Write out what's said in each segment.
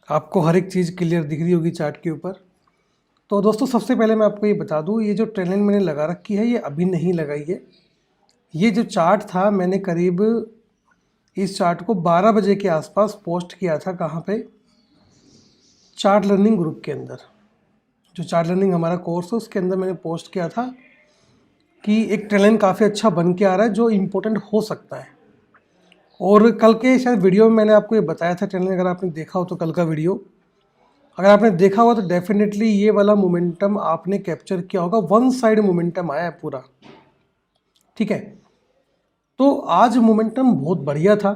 आपको हर एक चीज़ क्लियर दिख रही होगी चार्ट के ऊपर। तो दोस्तों सबसे पहले मैं आपको ये बता दूँ, ये जो ट्रेंड लाइन मैंने लगा रखी है ये अभी नहीं लगाई है। ये जो चार्ट था मैंने करीब इस चार्ट को 12 बजे के आसपास पोस्ट किया था। कहाँ पे? चार्ट लर्निंग ग्रुप के अंदर। जो चार्ट लर्निंग हमारा कोर्स है उसके अंदर मैंने पोस्ट किया था कि एक ट्रेंड लाइन काफ़ी अच्छा बन के आ रहा है जो इम्पोर्टेंट हो सकता है। और कल के शायद वीडियो में मैंने आपको ये बताया था ट्रेंड लाइन, अगर आपने देखा हो तो कल का वीडियो अगर आपने देखा हुआ तो डेफिनेटली ये वाला मोमेंटम आपने कैप्चर किया होगा। वन साइड मोमेंटम आया है पूरा, ठीक है। तो आज मोमेंटम बहुत बढ़िया था।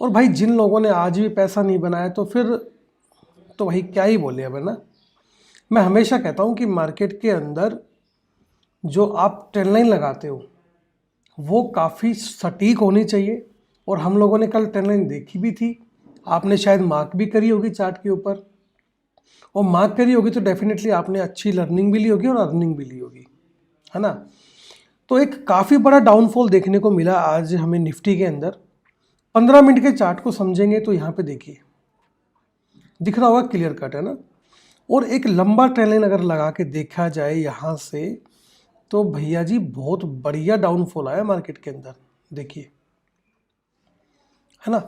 और भाई जिन लोगों ने आज भी पैसा नहीं बनाया तो फिर तो भाई क्या ही बोले अब, है ना। मैं हमेशा कहता हूँ कि मार्केट के अंदर जो आप ट्रेंड लाइन लगाते हो वो काफ़ी सटीक होनी चाहिए। और हम लोगों ने कल ट्रेंड लाइन देखी भी थी, आपने शायद मार्क भी करी होगी चार्ट के ऊपर। और मार्क करी होगी तो डेफिनेटली आपने अच्छी लर्निंग भी ली होगी और अर्निंग भी ली होगी, है ना। तो एक काफ़ी बड़ा डाउनफॉल देखने को मिला आज हमें निफ्टी के अंदर। 15 मिनट के चार्ट को समझेंगे तो यहाँ पे देखिए दिख रहा होगा, क्लियर कट है ना। और एक लंबा ट्रेंड लाइन अगर लगा के देखा जाए यहाँ से तो भैया जी बहुत बढ़िया डाउनफॉल आया मार्केट के अंदर, देखिए, है ना।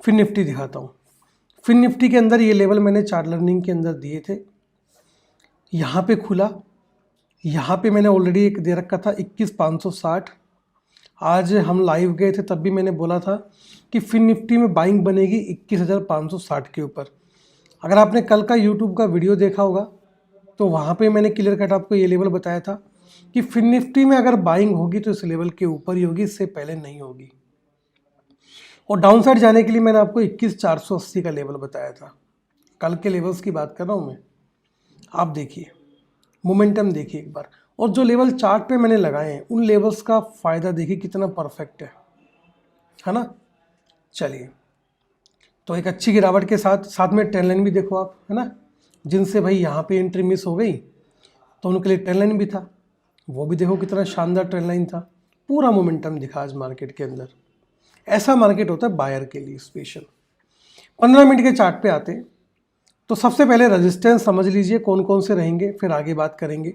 फिर निफ्टी दिखाता हूँ। फिर निफ्टी के अंदर ये लेवल मैंने चार्ट लर्निंग के अंदर दिए थे। यहाँ पे खुला, यहाँ पे मैंने ऑलरेडी एक दे रखा था 21,560। आज हम लाइव गए थे तब भी मैंने बोला था कि फिर निफ्टी में बाइंग बनेगी 21,560 के ऊपर। अगर आपने कल का यूट्यूब का वीडियो देखा होगा तो वहाँ पे मैंने क्लियर कट आपको ये लेवल बताया था कि फिर निफ्टी में अगर बाइंग होगी तो इस लेवल के ऊपर ही होगी, इससे पहले नहीं होगी। और डाउन साइड जाने के लिए मैंने आपको 21,480 का लेवल बताया था। कल के लेवल्स की बात कर रहा हूँ मैं। आप देखिए मोमेंटम देखिए एक बार, और जो लेवल चार्ट पे मैंने लगाए हैं उन लेवल्स का फ़ायदा देखिए कितना परफेक्ट है ना। चलिए, तो एक अच्छी गिरावट के साथ साथ में ट्रेंड लाइन भी देखो आप, है ना। जिनसे भाई यहाँ पे एंट्री मिस हो गई तो उनके लिए ट्रेंड लाइन भी था, वो भी देखो कितना शानदार ट्रेंड लाइन था। पूरा मोमेंटम दिखा आज मार्केट के अंदर। ऐसा मार्केट होता है बायर के लिए स्पेशल। 15 मिनट के चार्ट पे आते तो सबसे पहले रेजिस्टेंस समझ लीजिए कौन कौन से रहेंगे, फिर आगे बात करेंगे।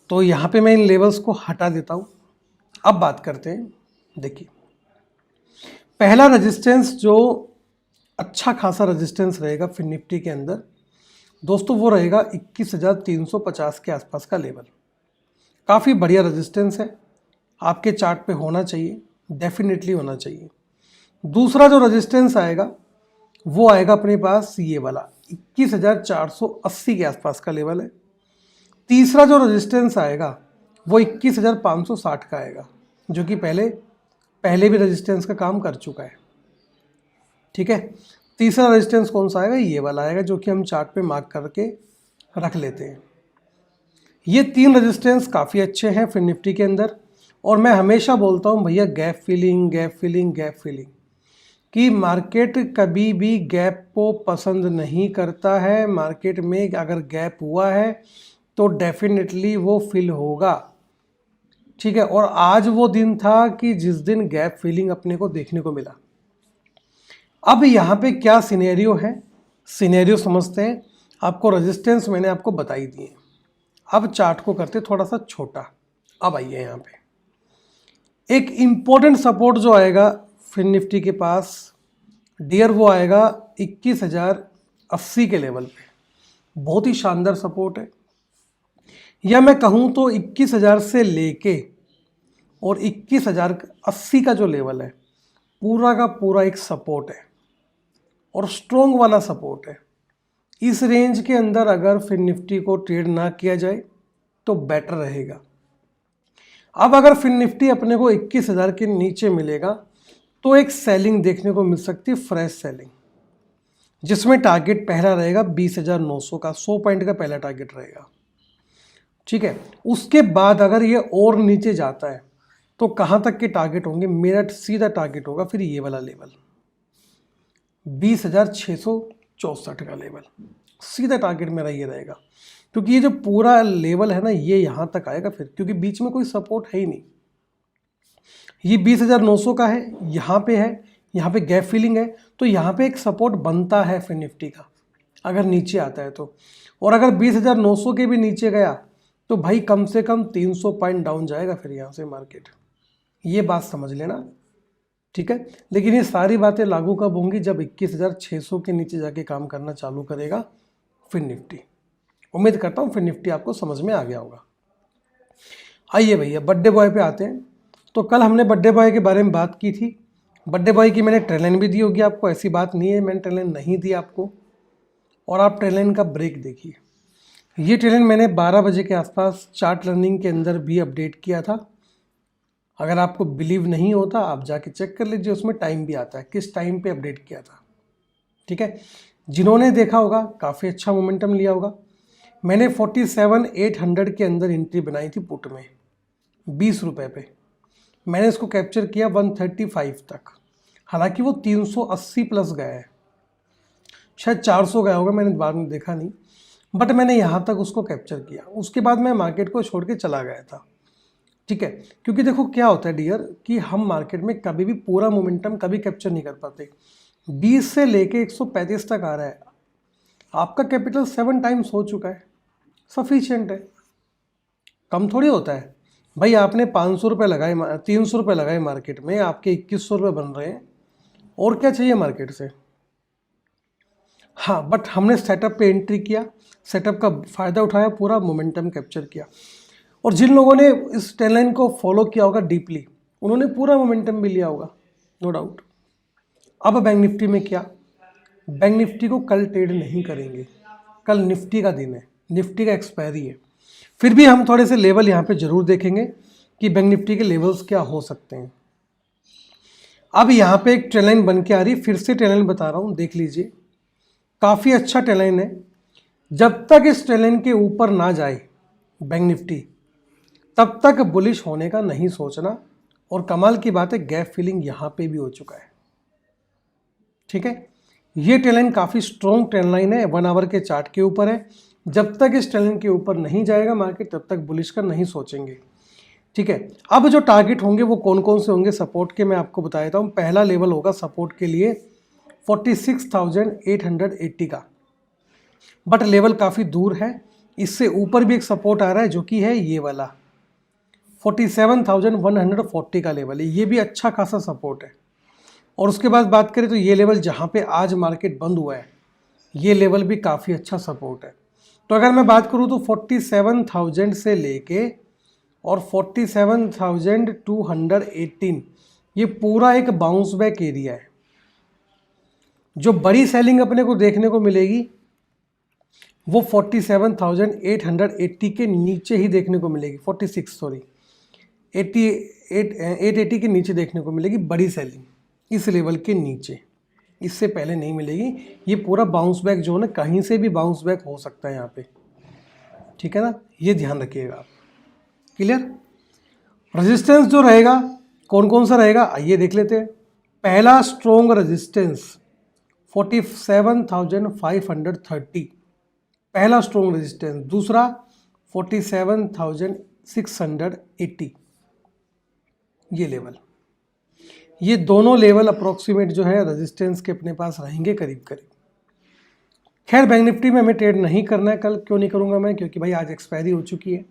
तो यहाँ पे मैं इन लेवल्स को हटा देता हूँ। अब बात करते हैं। देखिए पहला रेजिस्टेंस जो अच्छा खासा रेजिस्टेंस रहेगा फिर निफ्टी के अंदर दोस्तों, वो रहेगा 21,350 के आसपास का लेवल। काफ़ी बढ़िया रेजिस्टेंस है, आपके चार्ट पे होना चाहिए, डेफिनेटली होना चाहिए। दूसरा जो रेजिस्टेंस आएगा वो आएगा अपने पास ये वाला 21,480 के आसपास का लेवल है। तीसरा जो रेजिस्टेंस आएगा वो 21,560 का आएगा, जो कि पहले भी रेजिस्टेंस का काम कर चुका है, ठीक है। तीसरा रेजिस्टेंस कौन सा आएगा? ये वाला आएगा, जो कि हम चार्ट पे मार्क करके रख लेते हैं। ये तीन रेजिस्टेंस काफ़ी अच्छे हैं फिर निफ्टी के अंदर। और मैं हमेशा बोलता हूँ भैया gap filling gap filling gap filling, कि मार्केट कभी भी गैप को पसंद नहीं करता है। मार्केट में अगर गैप हुआ है तो डेफिनेटली वो फिल होगा, ठीक है। और आज वो दिन था कि जिस दिन गैप फिलिंग अपने को देखने को मिला। अब यहाँ पे क्या सिनेरियो है, सिनेरियो समझते हैं। आपको रेजिस्टेंस मैंने आपको बताई दिए। अब चार्ट को करते थोड़ा सा छोटा। अब आइए यहाँ पे एक इम्पोर्टेंट सपोर्ट जो आएगा फिर निफ्टी के पास डियर, वो आएगा 21,080 के लेवल पे। बहुत ही शानदार सपोर्ट है, या मैं कहूँ तो 21,000 से लेके और 21,080 का जो लेवल है पूरा का पूरा एक सपोर्ट है और स्ट्रॉन्ग वाला सपोर्ट है। इस रेंज के अंदर अगर फिर निफ्टी को ट्रेड ना किया जाए तो बेटर रहेगा। अब अगर फिर निफ्टी अपने को 21,000 के नीचे मिलेगा तो एक सेलिंग देखने को मिल सकती है, फ्रेश सेलिंग, जिसमें टारगेट पहला रहेगा 20,900 का, 100 पॉइंट का पहला टारगेट रहेगा, ठीक है। उसके बाद अगर ये और नीचे जाता है तो कहाँ तक के टारगेट होंगे? मेरा सीधा टारगेट होगा फिर ये वाला लेवल 20,664 का लेवल, सीधा टारगेट मेरा ये रहेगा। क्योंकि ये जो पूरा लेवल है ना ये यहाँ तक आएगा फिर, क्योंकि बीच में कोई सपोर्ट है ही नहीं। ये 20,900 का है, यहाँ पे है, यहाँ पे गैप फिलिंग है, तो यहाँ पे एक सपोर्ट बनता है फिर निफ्टी का अगर नीचे आता है तो। और अगर 20,900 के भी नीचे गया तो भाई कम से कम 300 पॉइंट डाउन जाएगा फिर यहाँ से मार्केट, ये बात समझ लेना, ठीक है। लेकिन ये सारी बातें लागू कब होंगी, जब 21,600 के नीचे जाके काम करना चालू करेगा फिर निफ्टी। उम्मीद करता हूँ फिर निफ्टी आपको समझ में आ गया होगा। आइए भैया बर्थडे बॉय पे आते हैं। तो कल हमने बर्थडे बॉय के बारे में बात की थी। बर्थडे बॉय की मैंने ट्रेन लाइन भी दी होगी आपको, ऐसी बात नहीं है मैंने ट्रेन लाइन नहीं दी आपको। और आप ट्रेन लाइन का ब्रेक देखिए, ये ट्रेन लाइन मैंने 12 बजे के आसपास चार्ट लर्निंग के अंदर भी अपडेट किया था। अगर आपको बिलीव नहीं होता आप जाके चेक कर लीजिए, उसमें टाइम भी आता है किस टाइम पे अपडेट किया था, ठीक है। जिन्होंने देखा होगा काफ़ी अच्छा मोमेंटम लिया होगा। मैंने 47,800 के अंदर एंट्री बनाई थी पुट में 20 रुपये पे, मैंने इसको कैप्चर किया 135 तक। हालांकि वो 380 प्लस गया है, शायद 400 गया होगा, मैंने बाद में देखा नहीं, बट मैंने यहाँ तक उसको कैप्चर किया। उसके बाद मैं मार्केट को छोड़ के चला गया था, ठीक है। क्योंकि देखो क्या होता है डियर कि हम मार्केट में कभी भी पूरा मोमेंटम कभी कैप्चर नहीं कर पाते। 20 से लेके 135 तक आ रहा है, आपका कैपिटल 7 टाइम्स हो चुका है, सफिशिएंट है, कम थोड़ी होता है भाई। आपने 500 रुपये लगाए, 300 रुपये लगाए मार्केट में, आपके 2100 रुपये बन रहे हैं, और क्या चाहिए मार्केट से। हाँ बट हमने सेटअप पे एंट्री किया, सेटअप का फ़ायदा उठाया, पूरा मोमेंटम कैप्चर किया। और जिन लोगों ने इस ट्रेंड लाइन को फॉलो किया होगा डीपली, उन्होंने पूरा मोमेंटम भी लिया होगा, नो डाउट। अब बैंक निफ्टी में क्या, बैंक निफ्टी को कल ट्रेड नहीं करेंगे, कल निफ्टी का दिन है, निफ्टी का एक्सपायरी है। फिर भी हम थोड़े से लेवल यहाँ पे ज़रूर देखेंगे कि बैंक निफ्टी के लेवल्स क्या हो सकते हैं। अब यहाँ पे एक ट्रेंड लाइन बन के आ रही, फिर से ट्रेंड लाइन बता रहा हूँ, देख लीजिए, काफ़ी अच्छा ट्रेंड लाइन है। जब तक इस ट्रेंड लाइन के ऊपर ना जाए बैंक निफ्टी, तब तक बुलिश होने का नहीं सोचना। और कमाल की बात है गैप फिलिंग यहाँ पे भी हो चुका है, ठीक है। ये ट्रेंड लाइन काफ़ी स्ट्रॉन्ग ट्रेंड लाइन है, 1 आवर के चार्ट के ऊपर है। जब तक इस ट्रेंड लाइन के ऊपर नहीं जाएगा मार्केट, तब तक बुलिश का नहीं सोचेंगे, ठीक है। अब जो टारगेट होंगे वो कौन कौन से होंगे सपोर्ट के, मैं आपको बता देता हूँ। पहला लेवल होगा सपोर्ट के लिए 46,880 का, बट लेवल काफ़ी दूर है। इससे ऊपर भी एक सपोर्ट आ रहा है जो कि है ये वाला 47,140 का लेवल है, ये भी अच्छा खासा सपोर्ट है। और उसके बाद बात करें तो ये लेवल जहाँ पे आज मार्केट बंद हुआ है, ये लेवल भी काफ़ी अच्छा सपोर्ट है। तो अगर मैं बात करूँ तो 47,000 से लेके और 47,218 ये पूरा एक बाउंस बैक एरिया है। जो बड़ी सेलिंग अपने को देखने को मिलेगी वो 47,880 के नीचे ही देखने को मिलेगी, 880 के नीचे देखने को मिलेगी बड़ी सेलिंग, इस लेवल के नीचे, इससे पहले नहीं मिलेगी। ये पूरा बाउंस बैक जो है ना, कहीं से भी बाउंस बैक हो सकता है यहाँ पे, ठीक है ना, ये ध्यान रखिएगा आप। क्लियर। रेजिस्टेंस जो रहेगा कौन कौन सा रहेगा आइए देख लेते हैं। पहला स्ट्रॉन्ग रेजिस्टेंस 47,530, पहला स्ट्रॉन्ग रेजिस्टेंस। दूसरा 47,680, ये लेवल, ये दोनों लेवल अप्रोक्सीमेट जो है रेजिस्टेंस के अपने पास रहेंगे करीब करीब। खैर बैंक निफ्टी में हमें ट्रेड नहीं करना है कल, क्यों नहीं करूँगा मैं, क्योंकि भाई आज एक्सपायरी हो चुकी है,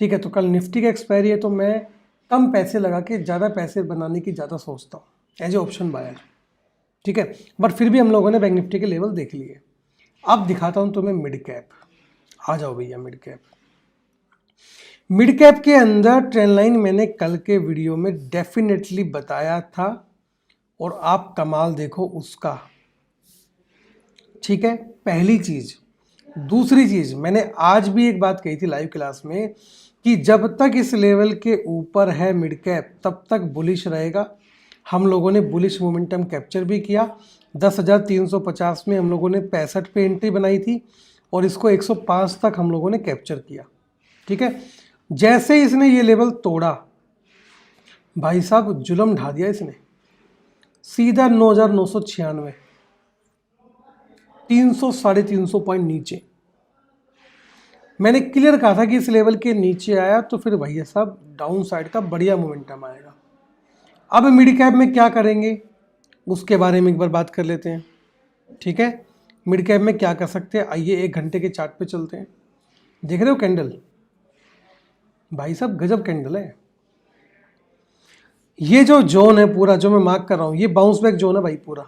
ठीक है। तो कल निफ्टी का एक्सपायरी है, तो मैं कम पैसे लगा के ज़्यादा पैसे बनाने की ज़्यादा सोचता हूँ एज ए ऑप्शन बायर, ठीक है। बट फिर भी हम लोगों ने बैंक निफ्टी के लेवल देख लिए। अब दिखाता हूँ तुम्हें मिड कैप, आ जाओ भैया मिड कैप। मिड कैप के अंदर ट्रेंड लाइन मैंने कल के वीडियो में डेफिनेटली बताया था, और आप कमाल देखो उसका, ठीक है, पहली चीज़। दूसरी चीज़ मैंने आज भी एक बात कही थी लाइव क्लास में कि जब तक इस लेवल के ऊपर है मिड कैप तब तक बुलिश रहेगा। हम लोगों ने बुलिश मोमेंटम कैप्चर भी किया, 10,350 में हम लोगों ने 65 पे एंट्री बनाई थी, और इसको 105 तक हम लोगों ने कैप्चर किया, ठीक है। जैसे इसने ये लेवल तोड़ा भाई साहब जुल्म ढा दिया इसने, सीधा 9,996, 300 साढ़े 300 पॉइंट नीचे। मैंने क्लियर कहा था कि इस लेवल के नीचे आया तो फिर भैया साहब डाउन साइड का बढ़िया मोमेंटम आएगा। अब मिड कैप में क्या करेंगे, उसके बारे में एक बार बात कर लेते हैं। ठीक है, मिड कैप में क्या कर सकते हैं, आइए 1 घंटे के चार्ट पे चलते हैं। देख रहे हो कैंडल, भाई साहब गजब कैंडल है। ये जो जोन है पूरा जो मैं मार्क कर रहा हूं, ये बाउंस बैक जोन है भाई पूरा।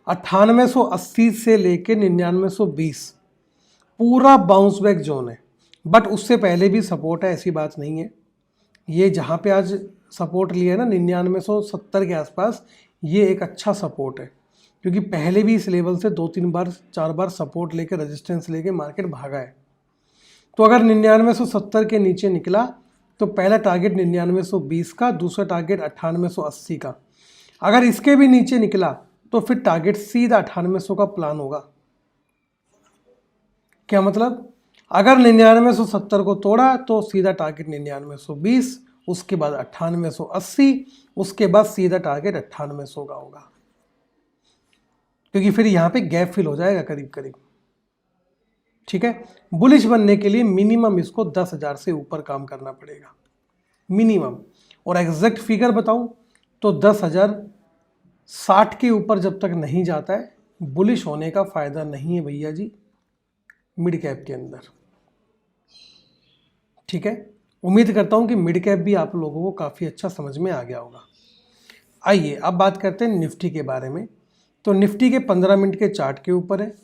9880 से लेके 9920 पूरा बाउंस बैक जोन है। बट उससे पहले भी सपोर्ट है, ऐसी बात नहीं है। ये जहाँ पे आज सपोर्ट लिया है ना 9970 के आसपास, ये एक अच्छा सपोर्ट है, क्योंकि पहले भी इस लेवल से 2-3 बार 4 बार सपोर्ट लेके रेजिस्टेंस लेके मार्केट भागा है। तो अगर 9970 के नीचे निकला तो पहला टारगेट 9920 का, दूसरा टारगेट 9880 का। अगर इसके भी नीचे निकला तो फिर टारगेट सीधा 9800 का प्लान होगा। क्या मतलब, अगर 9970 को तोड़ा तो सीधा टारगेट 9920, उसके बाद 9880, उसके बाद सीधा टारगेट 9800 का होगा, क्योंकि फिर यहां पे गैप फिल हो जाएगा करीब करीब। ठीक है, बुलिश बनने के लिए मिनिमम इसको 10,000 से ऊपर काम करना पड़ेगा, मिनिमम। और एग्जैक्ट फिगर बताऊं तो 10,060 के ऊपर जब तक नहीं जाता है, बुलिश होने का फायदा नहीं है भैया जी मिड कैप के अंदर। ठीक है, उम्मीद करता हूं कि मिड कैप भी आप लोगों को काफ़ी अच्छा समझ में आ गया होगा। आइए अब बात करते हैं निफ्टी के बारे में। तो निफ्टी के 15 मिनट के चार्ट के ऊपर है,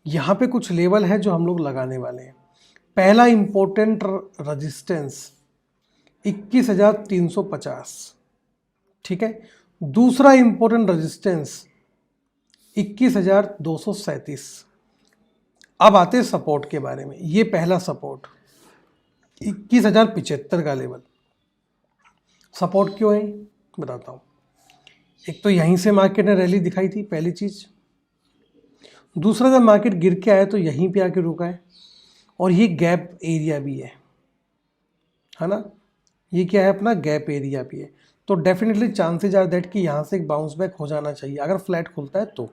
यहाँ पे कुछ लेवल है जो हम लोग लगाने वाले हैं। पहला इंपॉर्टेंट रेजिस्टेंस 21,350, ठीक है। दूसरा इंपॉर्टेंट रेजिस्टेंस 21,237। अब आते हैं सपोर्ट के बारे में। ये पहला सपोर्ट 21,075 का लेवल। सपोर्ट क्यों है बताता हूँ। एक तो यहीं से मार्केट ने रैली दिखाई थी, पहली चीज। दूसरा, जब मार्केट गिर के आया तो यहीं पे आके रुका है, और ये गैप एरिया भी है ना। ये क्या है, अपना गैप एरिया भी है। तो डेफिनेटली चांसेज आर दैट कि यहाँ से एक बाउंस बैक हो जाना चाहिए अगर फ्लैट खुलता है तो।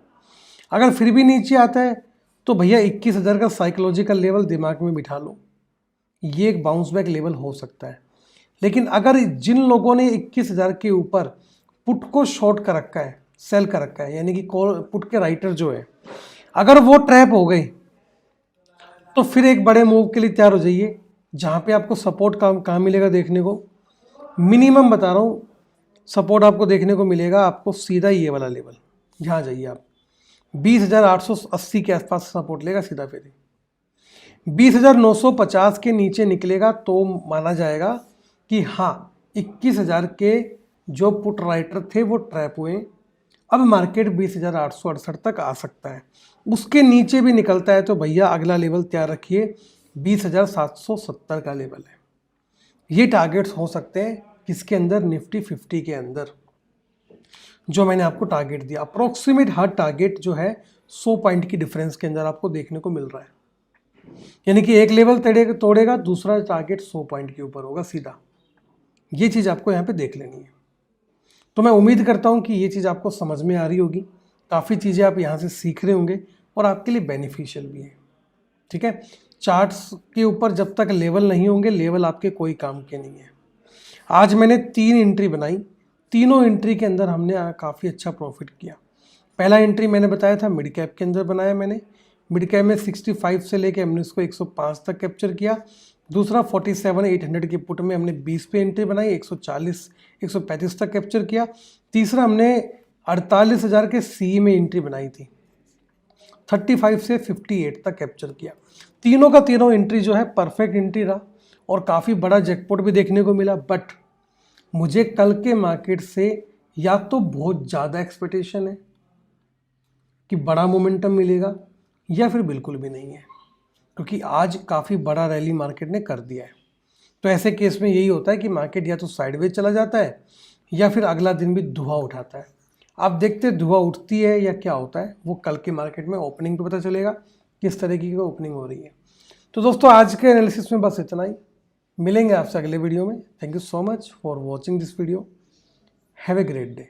अगर फिर भी नीचे आता है तो भैया 21,000 का साइकोलॉजिकल लेवल दिमाग में बिठा लो, ये एक बाउंस बैक लेवल हो सकता है। लेकिन अगर जिन लोगों ने 21,000 के ऊपर पुट को शॉर्ट कर रखा है, सेल कर रखा है, यानी कि पुट के राइटर जो है, अगर वो ट्रैप हो गई तो फिर एक बड़े मूव के लिए तैयार हो जाइए, जहाँ पे आपको सपोर्ट कहाँ मिलेगा देखने को। मिनिमम बता रहा हूँ, सपोर्ट आपको देखने को मिलेगा आपको सीधा ये वाला लेवल, यहाँ जाइए आप 20,880 के आसपास सपोर्ट लेगा सीधा। फिर 20,950 के नीचे निकलेगा तो माना जाएगा कि हाँ 21,000 के जो पुट राइटर थे वो ट्रैप हुए। अब मार्केट 20,868 तक आ सकता है। उसके नीचे भी निकलता है तो भैया अगला लेवल तैयार रखिए, 20,770 का लेवल है। ये टारगेट्स हो सकते हैं किसके अंदर, निफ्टी 50 के अंदर, जो मैंने आपको टारगेट दिया। अप्रोक्सीमेट हर टारगेट जो है 100 पॉइंट की डिफरेंस के अंदर आपको देखने को मिल रहा है। यानी कि एक लेवल तोड़ेगा, दूसरा टारगेट 100 पॉइंट के ऊपर होगा सीधा। ये चीज़ आपको यहाँ पे देख लेनी है। तो मैं उम्मीद करता हूँ कि ये चीज़ आपको समझ में आ रही होगी, काफ़ी चीज़ें आप यहाँ से सीख रहे होंगे और आपके लिए बेनिफिशियल भी है। ठीक है, चार्ट्स के ऊपर जब तक लेवल नहीं होंगे, लेवल आपके कोई काम के नहीं है। आज मैंने 3 एंट्री बनाई, तीनों एंट्री के अंदर हमने काफ़ी अच्छा प्रॉफिट किया। पहला एंट्री मैंने बताया था मिड कैप के अंदर बनाया मैंने, मिड कैप में 65 से लेके हमने इसको 105 तक कैप्चर किया। दूसरा 47,800 के पुट में हमने 20 पे एंट्री बनाई, 135 तक कैप्चर किया। तीसरा हमने 48,000 के सी में एंट्री बनाई थी, 35 से 58 तक कैप्चर किया। तीनों का तीनों एंट्री जो है परफेक्ट एंट्री रहा और काफ़ी बड़ा जैकपॉट भी देखने को मिला। बट मुझे कल के मार्केट से या तो बहुत ज़्यादा एक्सपेक्टेशन है कि बड़ा मोमेंटम मिलेगा, या फिर बिल्कुल भी नहीं है, क्योंकि आज काफ़ी बड़ा रैली मार्केट ने कर दिया है। तो ऐसे केस में यही होता है कि मार्केट या तो साइडवेज चला जाता है या फिर अगला दिन भी धुआं उठाता है। आप देखते हैं धुआं उठती है या क्या होता है, वो कल के मार्केट में ओपनिंग पे पता चलेगा किस तरीके की ओपनिंग हो रही है। तो दोस्तों आज के एनालिसिस में बस इतना ही, मिलेंगे आपसे अगले वीडियो में। Thank you so much for watching this video. Have a great day.